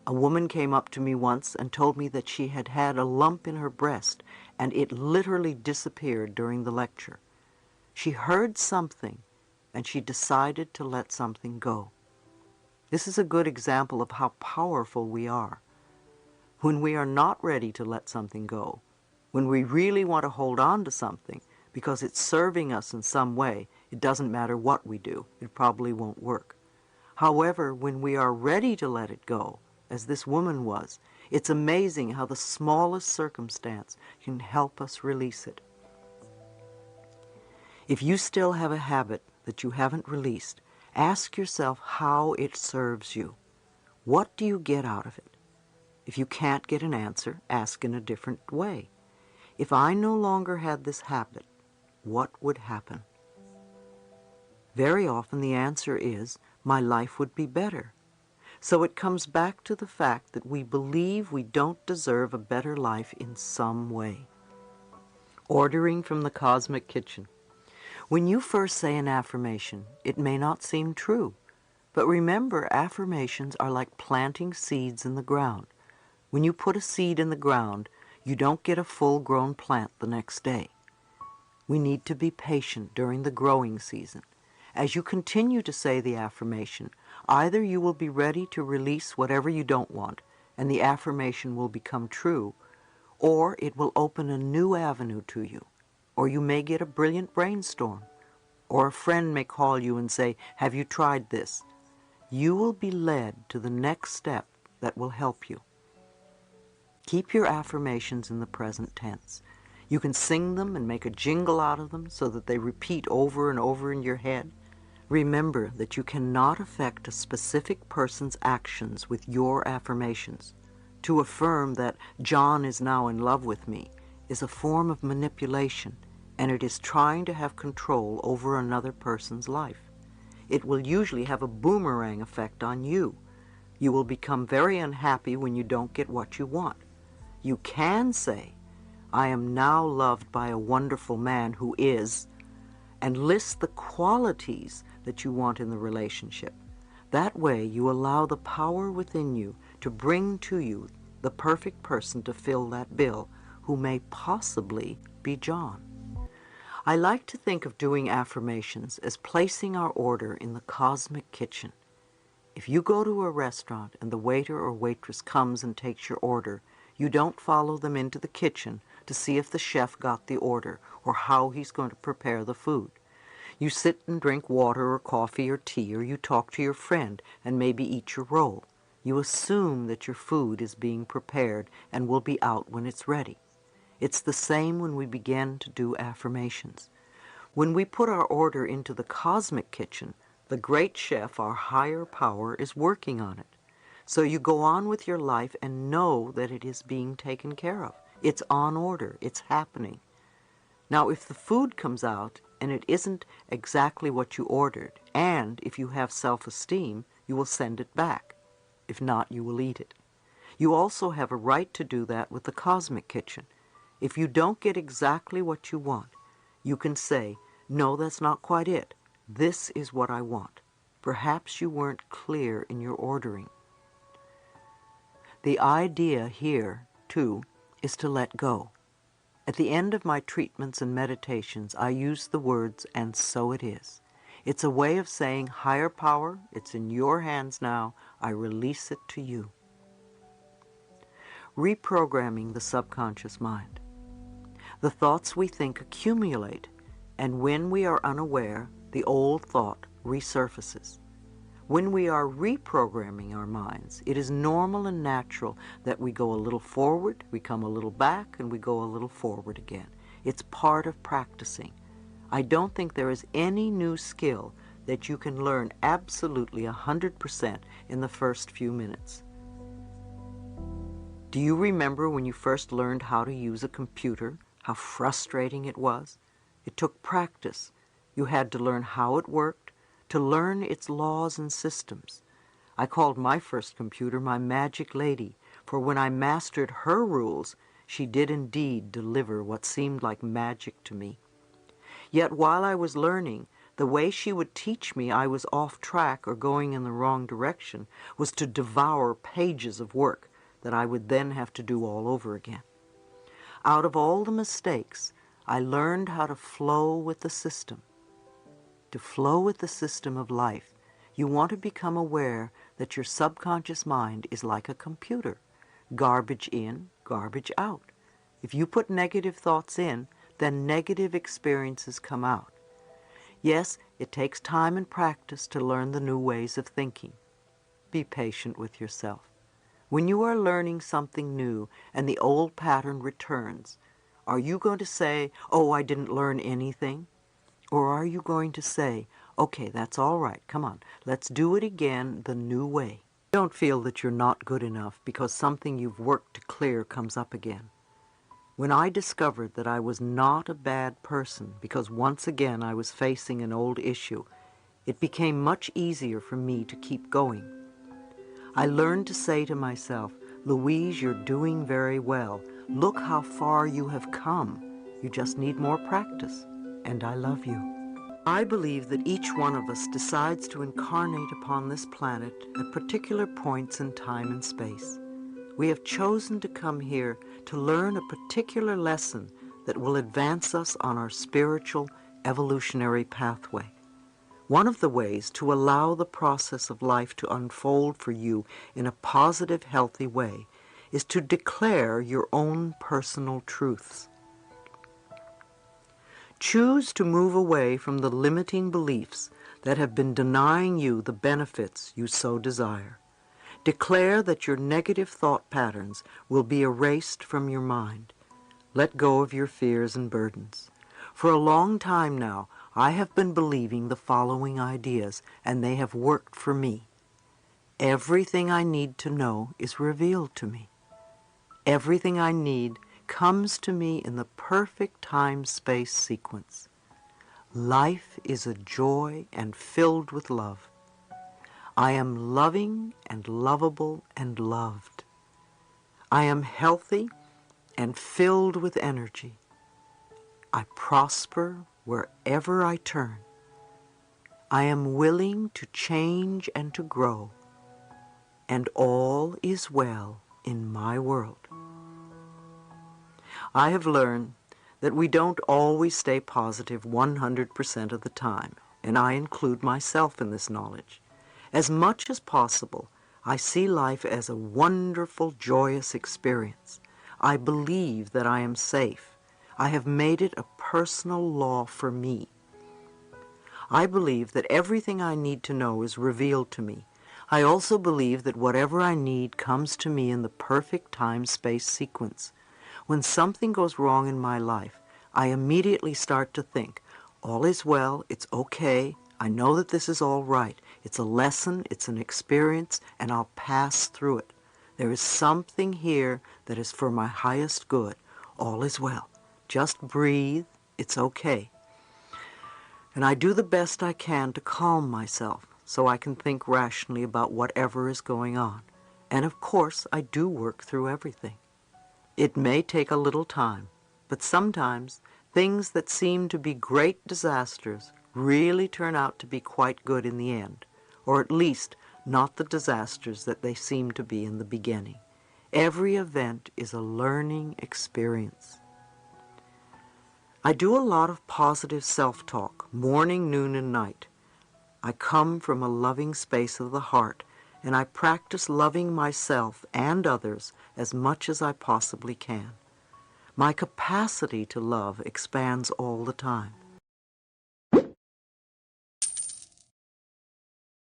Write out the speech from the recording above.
A woman came up to me once and told me that she had had a lump in her breast and it literally disappeared during the lecture. She heard something and she decided to let something go. This is a good example of how powerful we are. When we are not ready to let something go, when we really want to hold on to something because it's serving us in some way, it doesn't matter what we do, it probably won't work. However, when we are ready to let it go, as this woman was, it's amazing how the smallest circumstance can help us release it. If you still have a habit that you haven't released, ask yourself how it serves you. What do you get out of it? If you can't get an answer, ask in a different way. If I no longer had this habit, what would happen? Very often the answer is, my life would be better. So it comes back to the fact that we believe we don't deserve a better life in some way. Ordering from the cosmic kitchen. When you first say an affirmation, it may not seem true. But remember, affirmations are like planting seeds in the ground. When you put a seed in the ground, you don't get a full-grown plant the next day. We need to be patient during the growing season. As you continue to say the affirmation, either you will be ready to release whatever you don't want, and the affirmation will become true, or it will open a new avenue to you, or you may get a brilliant brainstorm, or a friend may call you and say, "Have you tried this?" You will be led to the next step that will help you. Keep your affirmations in the present tense. You can sing them and make a jingle out of them so that they repeat over and over in your head. Remember that you cannot affect a specific person's actions with your affirmations. To affirm that John is now in love with me is a form of manipulation, and it is trying to have control over another person's life. It will usually have a boomerang effect on you. You will become very unhappy when you don't get what you want. You can say, "I am now loved by a wonderful man who is," and list the qualities that you want in the relationship. That way you allow the power within you to bring to you the perfect person to fill that bill, who may possibly be John. I like to think of doing affirmations as placing our order in the cosmic kitchen. If you go to a restaurant and the waiter or waitress comes and takes your order, you don't follow them into the kitchen to see if the chef got the order or how he's going to prepare the food. You sit and drink water or coffee or tea, or you talk to your friend and maybe eat your roll. You assume that your food is being prepared and will be out when it's ready. It's the same when we begin to do affirmations. When we put our order into the cosmic kitchen, the great chef, our higher power, is working on it. So you go on with your life and know that it is being taken care of. It's on order. It's happening. Now, if the food comes out and it isn't exactly what you ordered, and if you have self-esteem, you will send it back. If not, you will eat it. You also have a right to do that with the cosmic kitchen. If you don't get exactly what you want, you can say, "No, that's not quite it. This is what I want." Perhaps you weren't clear in your ordering. The idea here, too, is to let go. At the end of my treatments and meditations, I use the words, "and so it is." It's a way of saying, higher power, it's in your hands now. I release it to you. Reprogramming the subconscious mind. The thoughts we think accumulate, and when we are unaware, the old thought resurfaces. When we are reprogramming our minds, it is normal and natural that we go a little forward, we come a little back, and we go a little forward again. It's part of practicing. I don't think there is any new skill that you can learn absolutely 100% in the first few minutes. Do you remember when you first learned how to use a computer, how frustrating it was? It took practice. You had to learn how it worked, to learn its laws and systems. I called my first computer my magic lady, for when I mastered her rules, she did indeed deliver what seemed like magic to me. Yet while I was learning, The way she would teach me I was off track or going in the wrong direction was to devour pages of work that I would then have to do all over again. Out of all the mistakes, I learned how to flow with the system. To flow with the system of life, you want to become aware that your subconscious mind is like a computer. Garbage in, garbage out. If you put negative thoughts in, then negative experiences come out. Yes, it takes time and practice to learn the new ways of thinking. Be patient with yourself. When you are learning something new and the old pattern returns, are you going to say, "Oh, I didn't learn anything"? Or are you going to say, "Okay, that's all right, come on, let's do it again the new way"? Don't feel that you're not good enough because something you've worked to clear comes up again. When I discovered that I was not a bad person because once again I was facing an old issue, it became much easier for me to keep going. I learned to say to myself, "Louise, you're doing very well. Look how far you have come. You just need more practice, and I love you." I believe that each one of us decides to incarnate upon this planet at particular points in time and space. We have chosen to come here to learn a particular lesson that will advance us on our spiritual evolutionary pathway. One of the ways to allow the process of life to unfold for you in a positive, healthy way is to declare your own personal truths. Choose to move away from the limiting beliefs that have been denying you the benefits you so desire. Declare that your negative thought patterns will be erased from your mind. Let go of your fears and burdens. For a long time now, I have been believing the following ideas, and they have worked for me. Everything I need to know is revealed to me. Everything I need comes to me in the perfect time-space sequence. Life is a joy and filled with love. I am loving and lovable and loved. I am healthy and filled with energy. I prosper wherever I turn. I am willing to change and to grow, and all is well in my world. I have learned that we don't always stay positive 100% of the time, and I include myself in this knowledge. As much as possible, I see life as a wonderful, joyous experience. I believe that I am safe. I have made it a personal law for me. I believe that everything I need to know is revealed to me. I also believe that whatever I need comes to me in the perfect time-space sequence. When something goes wrong in my life, I immediately start to think, all is well, it's okay, I know that this is all right. It's a lesson, it's an experience, and I'll pass through it. There is something here that is for my highest good. All is well. Just breathe, it's okay. And I do the best I can to calm myself so I can think rationally about whatever is going on. And of course, I do work through everything. It may take a little time, but sometimes things that seem to be great disasters really turn out to be quite good in the end, or at least not the disasters that they seem to be in the beginning. Every event is a learning experience. I do a lot of positive self-talk, morning, noon, and night. I come from a loving space of the heart, and I practice loving myself and others as much as I possibly can. My capacity to love expands all the time.